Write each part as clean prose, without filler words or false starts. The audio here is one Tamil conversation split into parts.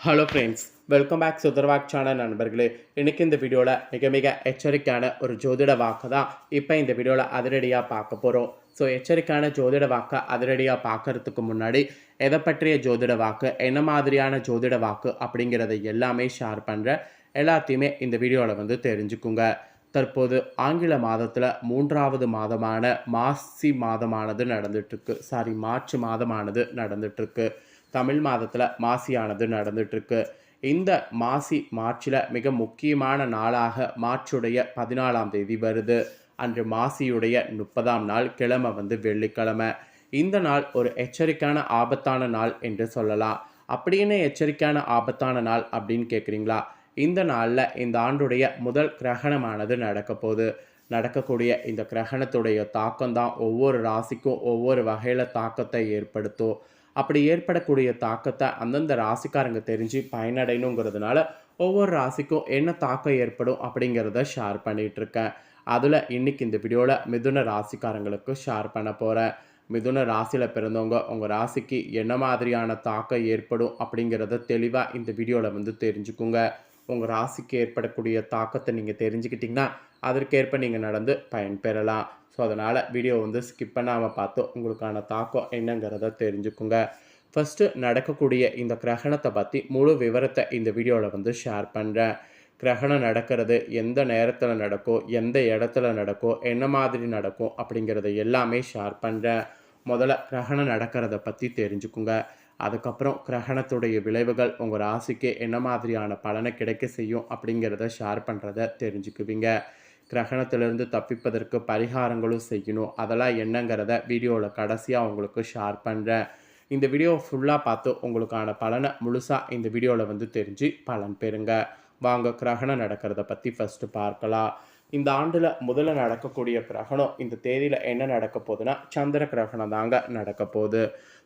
ஹலோ ஃப்ரெண்ட்ஸ், வெல்கம் பேக் சுதர்வாக் சேனல் நண்பர்களே. இன்றைக்கி இந்த வீடியோவில் மிக எச்சரிக்கையான ஒரு ஜோதிட வாக்கு தான் இப்போ இந்த வீடியோவில் அதிரடியாக பார்க்க போகிறோம். ஸோ எச்சரிக்கையான ஜோதிட வாக்கை அதிரடியாக பார்க்கறதுக்கு முன்னாடி எதை பற்றிய ஜோதிட வாக்கு, என்ன மாதிரியான ஜோதிட வாக்கு அப்படிங்கிறத எல்லாமே ஷேர் பண்ணுறேன். எல்லாத்தையுமே இந்த வீடியோவில் தெரிஞ்சுக்குங்க. தற்போது ஆங்கில மாதத்தில் 3வது மாதமான மாசி மாதமானது மார்ச் மாதமானது நடந்துட்டுருக்கு. தமிழ் மாதத்தில் மாசியானது நடந்துட்டுருக்கு. இந்த மார்ச்சில் மிக முக்கியமான நாளாக மார்ச்சுடைய 14ஆம் தேதி வருது. அன்று மாசியுடைய 30ஆம் நாள், கிழமை வெள்ளிக்கிழமை. இந்த நாள் ஒரு எச்சரிக்கையான ஆபத்தான நாள் என்று சொல்லலாம். அப்படின்னு எச்சரிக்கையான ஆபத்தான நாள் அப்படின்னு கேட்குறீங்களா? இந்த நாளில் இந்த ஆண்டுடைய முதல் கிரகணமானது நடக்கக்கூடிய இந்த கிரகணத்துடைய தாக்கம் தான் ஒவ்வொரு ராசிக்கும் ஒவ்வொரு வகையில் தாக்கத்தை ஏற்படுத்தும். அப்படி ஏற்படக்கூடிய தாக்கத்தை அந்தந்த ராசிக்காரங்க தெரிஞ்சு பயனடையணுங்கிறதுனால ஒவ்வொரு ராசிக்கும் என்ன தாக்கம் ஏற்படும் அப்படிங்கிறத ஷேர் பண்ணிகிட்ருக்கேன். அதில் இன்றைக்கி இந்த வீடியோவில் மிதுன ராசிக்காரங்களுக்கு ஷேர் பண்ண போகிறேன். மிதுன ராசியில் பிறந்தவங்க உங்கள் ராசிக்கு என்ன மாதிரியான தாக்கம் ஏற்படும் அப்படிங்கிறத தெளிவாக இந்த வீடியோவில் தெரிஞ்சுக்குங்க. உங்கள் ராசிக்கு ஏற்படக்கூடிய தாக்கத்தை நீங்கள் தெரிஞ்சுக்கிட்டிங்கன்னா அதற்கேற்ப நீங்கள் நடந்து பயன்பெறலாம். ஸோ அதனால் வீடியோ ஸ்கிப் பண்ணாமல் பார்த்து உங்களுக்கான தாக்கம் என்னங்கிறத தெரிஞ்சுக்குங்க. ஃபஸ்ட்டு நடக்கக்கூடிய இந்த கிரகணத்தை பற்றி முழு விவரத்தை இந்த வீடியோவில் ஷேர் பண்ணுறேன். கிரகணம் நடக்கிறது எந்த நேரத்தில் நடக்கும், எந்த இடத்துல நடக்கும், என்ன மாதிரி நடக்கும் அப்படிங்கிறத எல்லாமே ஷேர் பண்ணுறேன். முதல்ல கிரகணம் நடக்கிறத பற்றி தெரிஞ்சுக்குங்க. அதுக்கப்புறம் கிரகணத்துடைய விளைவுகள் உங்கள் ராசிக்கு என்ன மாதிரியான பலனை கிடைக்க செய்யும் அப்படிங்கிறத ஷேர் பண்ணுறத தெரிஞ்சுக்குவீங்க. கிரகணத்திலிருந்து தப்பிப்பதற்கு பரிகாரங்களும் செய்யணும். அதெல்லாம் என்னங்கிறத வீடியோவில் கடைசியாக உங்களுக்கு ஷேர் பண்ணுறேன். இந்த வீடியோ ஃபுல்லாக பார்த்து உங்களுக்கான பலனை முழுசாக இந்த வீடியோவில் தெரிஞ்சு பலன் பெறுங்க. வாங்க கிரகணம் நடக்கிறத பற்றி ஃபஸ்ட்டு பார்க்கலாம். இந்த ஆண்டில் முதல்ல நடக்கக்கூடிய கிரகணம் இந்த தேதியில் என்ன நடக்க போகுதுன்னா சந்திர கிரகணம் தாங்க நடக்க போகுது.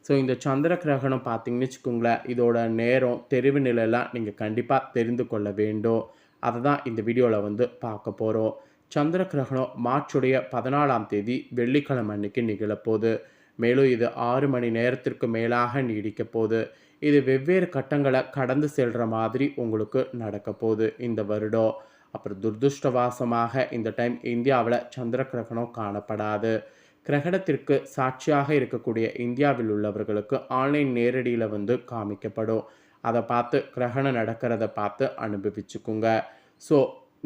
ஸோ இந்த சந்திர கிரகணம் பார்த்திங்கன்னு வச்சுக்கோங்களேன், இதோட நேரம் தெரிவு நிலையெல்லாம் நீங்கள் கண்டிப்பாக தெரிந்து கொள்ள வேண்டும். அதை தான் இந்த வீடியோவில் பார்க்க போகிறோம். சந்திர கிரகணம் மார்ச்சுடைய 14ஆம் தேதி வெள்ளிக்கிழமை அன்னைக்கு நிகழப்போகுது. மேலும் இது 6 மணி நேரத்திற்கு மேலாக நீடிக்க போகுது. இது வெவ்வேறு கட்டங்களை கடந்து செல்கிற மாதிரி உங்களுக்கு நடக்க போகுது இந்த வருடம். அப்புறம் துர்துஷ்டவாசமாக இந்த டைம் இந்தியாவில் சந்திர கிரகணம் காணப்படாது. கிரகணத்திற்கு சாட்சியாக இருக்கக்கூடிய இந்தியாவில் உள்ளவர்களுக்கு ஆன்லைன் நேரடியில் காமிக்கப்படும். அதை பார்த்து கிரகணம் நடக்கிறத பார்த்து அனுபவிச்சுக்குங்க. ஸோ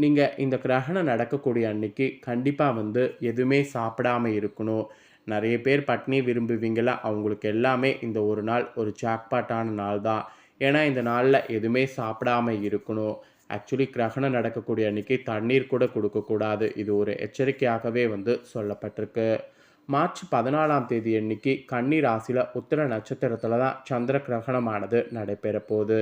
நீங்கள் இந்த கிரகணம் நடக்கக்கூடிய அன்னைக்கு கண்டிப்பாக எதுவுமே சாப்பிடாமல் இருக்கணும். நிறைய பேர் பட்னி விரும்புவீங்களா, அவங்களுக்கு எல்லாமே இந்த ஒரு நாள் ஒரு ஜாக்பாட்டான நாள் தான். ஏன்னா இந்த நாளில் எதுவுமே சாப்பிடாமல் இருக்கணும். ஆக்சுவலி கிரகணம் நடக்கக்கூடிய அன்றைக்கி தண்ணீர் கூட கொடுக்கக்கூடாது. இது ஒரு எச்சரிக்கையாகவே சொல்லப்பட்டிருக்கு. மார்ச் 14ஆம் தேதி அன்னைக்கு கன்னி ராசியில் உத்திர நட்சத்திரத்தில் தான் சந்திர கிரகணமானது நடைபெற போகுது.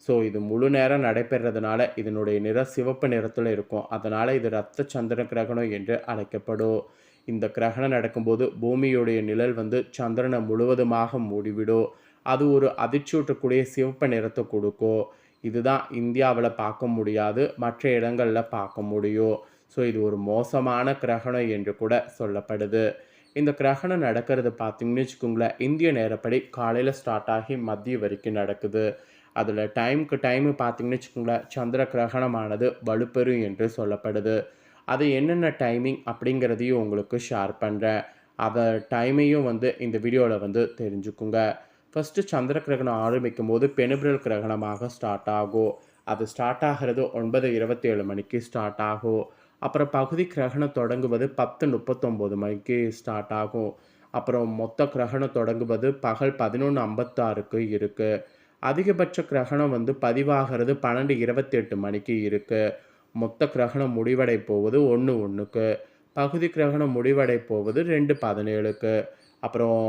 ஸோ இது முழு நேரம் நடைபெறதுனால இதனுடைய நிறம் சிவப்பு நிறத்தில் இருக்கும். அதனால் இது இரத்த சந்திர கிரகணம் என்று அழைக்கப்படும். இந்த கிரகணம் நடக்கும்போது பூமியுடைய நிழல் சந்திரனை முழுவதுமாக மூடிவிடும். அது ஒரு அதிர்ச்சியூட்டக்கூடிய சிவப்பு நிறத்தை கொடுக்கும். இதுதான் இந்தியாவில் பார்க்க முடியாது, மற்ற இடங்களில் பார்க்க முடியும். ஸோ இது ஒரு மோசமான கிரகணம் என்று கூட சொல்லப்படுது. இந்த கிரகணம் நடக்கிறது பார்த்திங்கன்னு வச்சுக்கோங்களேன், இந்திய நேரப்படி காலையில் ஸ்டார்ட் ஆகி மதியம் வரைக்கும் நடக்குது. அதில் டைமு பார்த்திங்கன்னு வச்சுக்கோங்களேன், சந்திர கிரகணமானது வலுப்பெறும் என்று சொல்லப்படுது. அது என்னென்ன டைமிங் அப்படிங்கிறதையும் உங்களுக்கு ஷேர் பண்ணுறேன். அதை டைமையும் இந்த வீடியோவில் தெரிஞ்சுக்குங்க. ஃபஸ்ட்டு சந்திர கிரகணம் ஆரம்பிக்கும் போது பெனுபிரல் கிரகணமாக ஸ்டார்ட் ஆகும். அது ஸ்டார்ட் ஆகிறது 9:27 மணிக்கு ஸ்டார்ட் ஆகும். அப்புறம் பகுதி கிரகணம் தொடங்குவது 10:39 மணிக்கு ஸ்டார்ட் ஆகும். அப்புறம் மொத்த கிரகணம் தொடங்குவது பகல் 11:56க்கு இருக்குது. அதிகபட்ச கிரகணம் பதிவாகிறது 12:28 மணிக்கு இருக்குது. மொத்த கிரகணம் முடிவடை போவது 1:1க்கு. பகுதி கிரகணம் முடிவடை போவது 2:17க்கு. அப்புறம்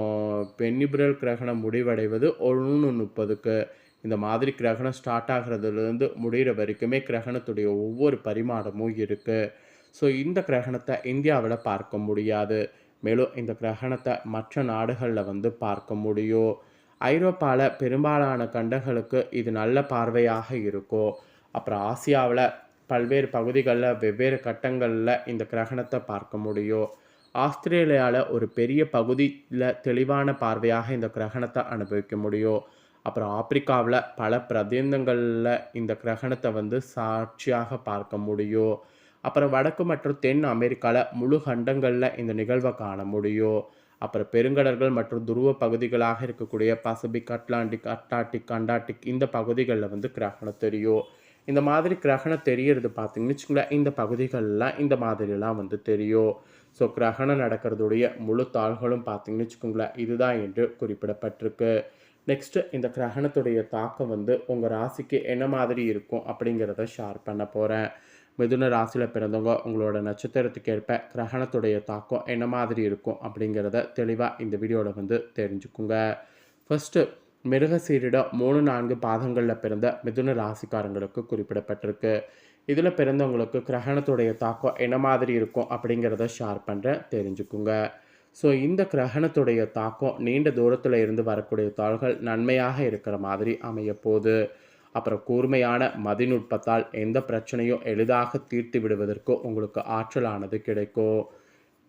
பென்னிபிரல் கிரகணம் முடிவடைவது 1:30க்கு. இந்த மாதிரி கிரகணம் ஸ்டார்ட் ஆகிறதுலேருந்து முடிகிற வரைக்குமே கிரகணத்துடைய ஒவ்வொரு பரிமாணமும் இருக்குது. ஸோ இந்த கிரகணத்தை இந்தியாவில் பார்க்க முடியாது. மேலும் இந்த கிரகணத்தை மற்ற நாடுகளில் பார்க்க முடியும். ஐரோப்பாவில் பெரும்பாலான கண்டங்களுக்கு இது நல்ல பார்வையாக இருக்கும். அப்புறம் ஆசியாவில் பல்வேறு பகுதிகளில் வெவ்வேறு கட்டங்களில் இந்த கிரகணத்தை பார்க்க முடியும். ஆஸ்திரேலியாவில் ஒரு பெரிய பகுதியில் தெளிவான பார்வையாக இந்த கிரகணத்தை அனுபவிக்க முடியும். அப்புறம் ஆப்பிரிக்காவில் பல பிரதேசங்களில் இந்த கிரகணத்தை வந்து சாட்சியாக பார்க்க முடியும். அப்புறம் வடக்கு மற்றும் தென் அமெரிக்காவில் முழு கண்டங்களில் இந்த நிகழ்வை காண முடியும். அப்புறம் பெருங்கடல்கள் மற்றும் துருவ பகுதிகளாக இருக்கக்கூடிய பசிபிக், அட்லாண்டிக், அண்டார்டிக் இந்த பகுதிகளில் வந்து கிரகணம் தெரியும். இந்த மாதிரி கிரகணம் தெரியறது பார்த்தீங்கன்னு வச்சுக்கோங்களேன், இந்த பகுதிகளெலாம் இந்த மாதிரிலாம் வந்து தெரியும். ஸோ கிரகணம் நடக்கிறதுடைய முழு தாள்களும் பார்த்தீங்கன்னு வச்சுக்கோங்களேன், இதுதான் என்று குறிப்பிடப்பட்டிருக்கு. நெக்ஸ்ட்டு இந்த கிரகணத்துடைய தாக்கம் வந்து உங்கள் ராசிக்கு என்ன மாதிரி இருக்கும் அப்படிங்கிறத ஷேர் பண்ண போகிறேன். மிதுன ராசியில் பிறந்தவங்க உங்களோட நட்சத்திரத்துக்கு ஏற்ப கிரகணத்துடைய தாக்கம் என்ன மாதிரி இருக்கும் அப்படிங்கிறத தெளிவாக இந்த வீடியோவில் வந்து தெரிஞ்சுக்குங்க. ஃபஸ்ட்டு மிருகசீரிடம் 3-4 பாதங்களில் பிறந்த மிதுன ராசிக்காரங்களுக்கு குறிப்பிடப்பட்டிருக்கு. இதில் பிறந்தவங்களுக்கு கிரகணத்துடைய தாக்கம் என்ன மாதிரி இருக்கும் அப்படிங்கிறத ஷேர் பண்ணுறேன், தெரிஞ்சுக்குங்க. ஸோ இந்த கிரகணத்துடைய தாக்கம் நீண்ட தூரத்தில் இருந்து வரக்கூடிய தாள்கள் நன்மையாக இருக்கிற மாதிரி அமையப்போகுது. அப்புறம் கூர்மையான மதிநுட்பத்தால் எந்த பிரச்சனையும் எளிதாக தீர்த்து விடுவதற்கு உங்களுக்கு ஆற்றலானது கிடைக்கும்.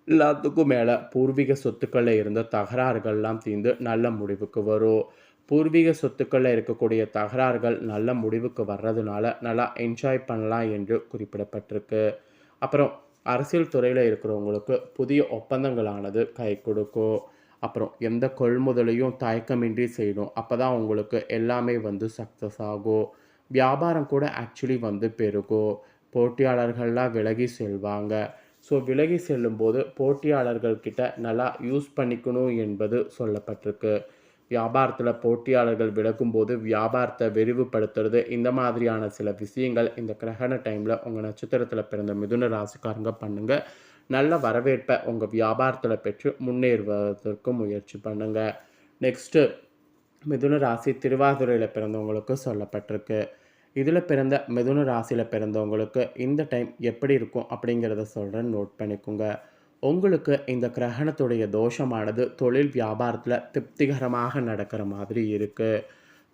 எல்லாத்துக்கும் மேலே பூர்வீக சொத்துக்களில் இருந்த தகராறுகள்லாம் தீர்ந்து நல்ல முடிவுக்கு வரும். பூர்வீக சொத்துக்களில் இருக்கக்கூடிய தகராறுகள் நல்ல முடிவுக்கு வர்றதுனால நல்லா என்ஜாய் பண்ணலாம் என்று குறிப்பிடப்பட்டிருக்கு. அப்புறம் அரசியல் துறையில் இருக்கிறவங்களுக்கு புதிய ஒப்பந்தங்களானது கை கொடுக்கும். அப்புறம் எந்த கொள்முதலையும் தயக்கமின்றி செய்யணும். அப்போ தான் உங்களுக்கு எல்லாமே வந்து சக்ஸஸ் ஆகும். வியாபாரம் கூட ஆக்சுவலி வந்து பெருகும். போட்டியாளர்கள்லாம் விலகி செல்வாங்க. ஸோ விலகி செல்லும்போது போட்டியாளர்கள்கிட்ட நல்லா யூஸ் பண்ணிக்கணும் என்பது சொல்லப்பட்டிருக்கு. வியாபாரத்தில் போட்டியாளர்கள் விலகும்போது வியாபாரத்தை விரிவுபடுத்துறது இந்த மாதிரியான சில விஷயங்கள் இந்த கிரகண டைமில் உங்கள் நட்சத்திரத்தில் பிறந்த மிதுன ராசிக்காரங்க பண்ணுங்கள். நல்ல வரவேற்பை உங்கள் வியாபாரத்தில் பெற்று முன்னேறுவதற்கு முயற்சி பண்ணுங்கள். நெக்ஸ்ட்டு மிதுன ராசி திருவாதிரையில் பிறந்தவங்களுக்கு சொல்லப்பட்டிருக்கு. இதில் பிறந்த மிதுன ராசியில் பிறந்தவங்களுக்கு இந்த டைம் எப்படி இருக்கும் அப்படிங்கிறத சொல்கிறேன், நோட் பண்ணிக்கோங்க. உங்களுக்கு இந்த கிரகணத்துடைய தோஷமானது தொழில் வியாபாரத்தில் திருப்திகரமாக நடக்கிற மாதிரி இருக்குது.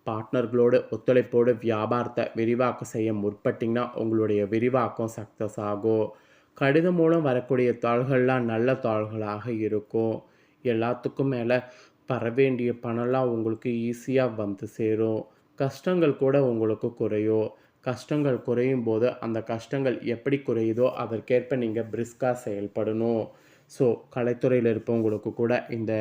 பார்ட்னர்களோடு ஒத்துழைப்போடு வியாபாரத்தை விரிவாக்கம் செய்ய முற்பட்டிங்கன்னா உங்களுடைய விரிவாக்கம் சக்ஸஸ் ஆகும். கடிதம் மூலம் வரக்கூடிய தாள்கள்லாம் நல்ல தாள்களாக இருக்கும். எல்லாத்துக்கும் மேலே வர வேண்டிய பணம்லாம் உங்களுக்கு ஈஸியாக வந்து சேரும். கஷ்டங்கள் கூட உங்களுக்கு குறையும். கஷ்டங்கள் குறையும் போது அந்த கஷ்டங்கள் எப்படி குறையுதோ அதற்கேற்ப நீங்கள் பிரிஸ்காக செயல்படணும். ஸோ கலைத்துறையில் இருப்பவங்களுக்கு கூட இந்த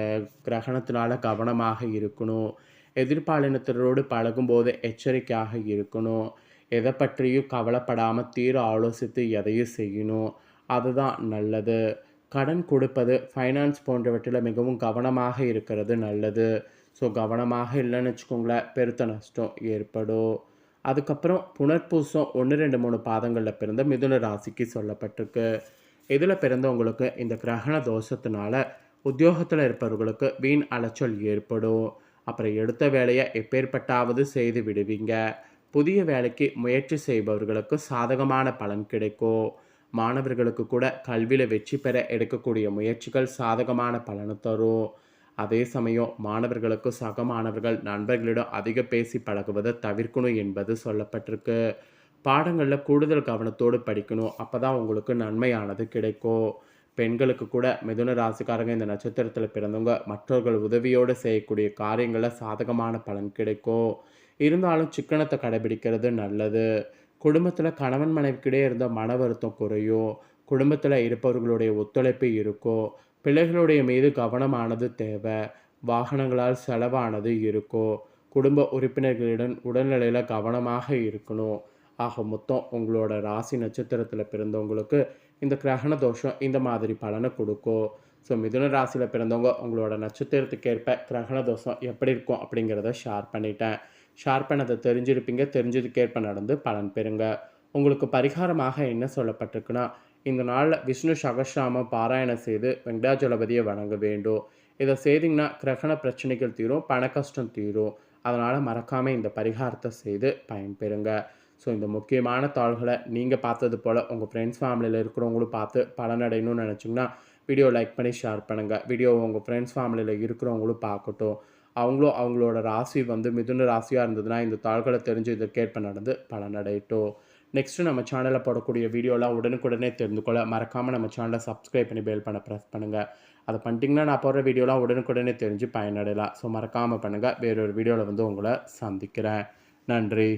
கிரகணத்தினால கவனமாக இருக்கணும். எதிர்பாலினத்தரோடு பழகும்போது எச்சரிக்கையாக இருக்கணும். எதை பற்றியும் கவலைப்படாமல் தீர ஆலோசித்து எதையும் செய்யணும். அதுதான் நல்லது. கடன் கொடுப்பது, ஃபைனான்ஸ் போன்றவற்றில் மிகவும் கவனமாக இருக்கிறது நல்லது. ஸோ கவனமாக இல்லைன்னு வச்சுக்கோங்களேன், பெருத்த நஷ்டம் ஏற்படும். அதுக்கப்புறம் புனர்பூசம் 1, 2, 3 பாதங்களில் பிறந்த மிதுன ராசிக்கு சொல்லப்பட்டிருக்கு. இதில் பிறந்தவங்களுக்கு இந்த கிரகண தோஷத்தினால உத்தியோகத்தில் இருப்பவர்களுக்கு வீண் அலைச்சல் ஏற்படும். அப்புறம் எடுத்த வேலையை எப்பேற்பட்டாவது செய்து விடுவீங்க. புதிய வேலைக்கு முயற்சி செய்பவர்களுக்கு சாதகமான பலன் கிடைக்கும். மாணவர்களுக்கு கூட கல்வியில் வெற்றி பெற எடுக்கக்கூடிய முயற்சிகள் சாதகமான பலனை தரும். அதே சமயம் மாணவர்களுக்கு சக மாணவர்கள் நண்பர்களிடம் அதிக பேசி பழகுவதை தவிர்க்கணும் என்பது சொல்லப்பட்டிருக்கு. பாடங்களில் கூடுதல் கவனத்தோடு படிக்கணும். அப்போ தான் உங்களுக்கு நன்மையானது கிடைக்கும். பெண்களுக்கு கூட மிதுன ராசிக்காரங்க இந்த நட்சத்திரத்தில் பிறந்தவங்க மற்றவர்கள் உதவியோடு செய்யக்கூடிய காரியங்களில் சாதகமான பலன் கிடைக்கும். இருந்தாலும் சிக்கனத்தை கடைபிடிக்கிறது நல்லது. குடும்பத்தில் கணவன் மனைவிக்கிடையே இருந்த மன வருத்தம் குறையும். குடும்பத்தில் இருப்பவர்களுடைய ஒத்துழைப்பு இருக்கும். பிள்ளைகளுடைய மீது கவனமானது தேவை. வாகனங்களால் செலவானது இருக்கும். குடும்ப உறுப்பினர்களிடம் உடல்நிலையில் கவனமாக இருக்கணும். ஆக மொத்தம் உங்களோட ராசி நட்சத்திரத்தில் பிறந்தவங்களுக்கு இந்த கிரகண தோஷம் இந்த மாதிரி பலனை கொடுக்கும். ஸோ மிதுன ராசியில் பிறந்தவங்க உங்களோட நட்சத்திரத்துக்கு ஏற்ப கிரகண தோஷம் எப்படி இருக்கும் அப்படிங்கிறத ஷேர் பண்ணிட்டேன். ஷேர் பண்ணதை தெரிஞ்சிருப்பீங்க. தெரிஞ்சதுக்கேற்ப நடந்து பலன் பெறுங்க. உங்களுக்கு பரிகாரமாக என்ன சொல்லப்பட்டிருக்குன்னா, இந்த நாளில் விஷ்ணு சகஸ்ரநாமம் பாராயணம் செய்து வெங்கடாஜலபதியை வணங்க வேண்டும். இதை செய்திங்கன்னா கிரகண பிரச்சனைகள் தீரும், பண கஷ்டம் தீரும். அதனால் மறக்காமல் இந்த பரிகாரத்தை செய்து பயன்பெறுங்க. ஸோ இந்த முக்கியமான தாள்களை நீங்கள் பார்த்தது போல் உங்கள் ஃப்ரெண்ட்ஸ் ஃபேமிலியில் இருக்கிறவங்களும் பார்த்து பலனடையணும்னு நினச்சிங்கன்னா வீடியோ லைக் பண்ணி ஷேர் பண்ணுங்கள். வீடியோ உங்கள் ஃப்ரெண்ட்ஸ் ஃபேமிலியில் இருக்கிறவங்களும் பார்க்கட்டும். அவங்களும் அவங்களோட ராசி வந்து மிதுன ராசியாக இருந்ததுன்னா இந்த தாள்களை தெரிஞ்சு இதற்கேற்ப நடந்து பலனடையட்டும். நெக்ஸ்ட்டு நம்ம சேனலில் போடக்கூடிய வீடியோலாம் உடனுக்குடனே தெரிந்து கொள்ள மறக்காமல் நம்ம சேனலை சப்ஸ்கிரைப் பண்ணி பெல் பண்ண ப்ரெஸ் பண்ணுங்கள். அதை பண்ணிட்டீங்கன்னா நான் போடுற வீடியோலாம் உடனுக்குடனே தெரிஞ்சு பயனடையலாம். ஸோ மறக்காமல் பண்ணுங்கள். வேறொரு வீடியோவில் வந்து உங்களை சந்திக்கிறேன். நன்றி.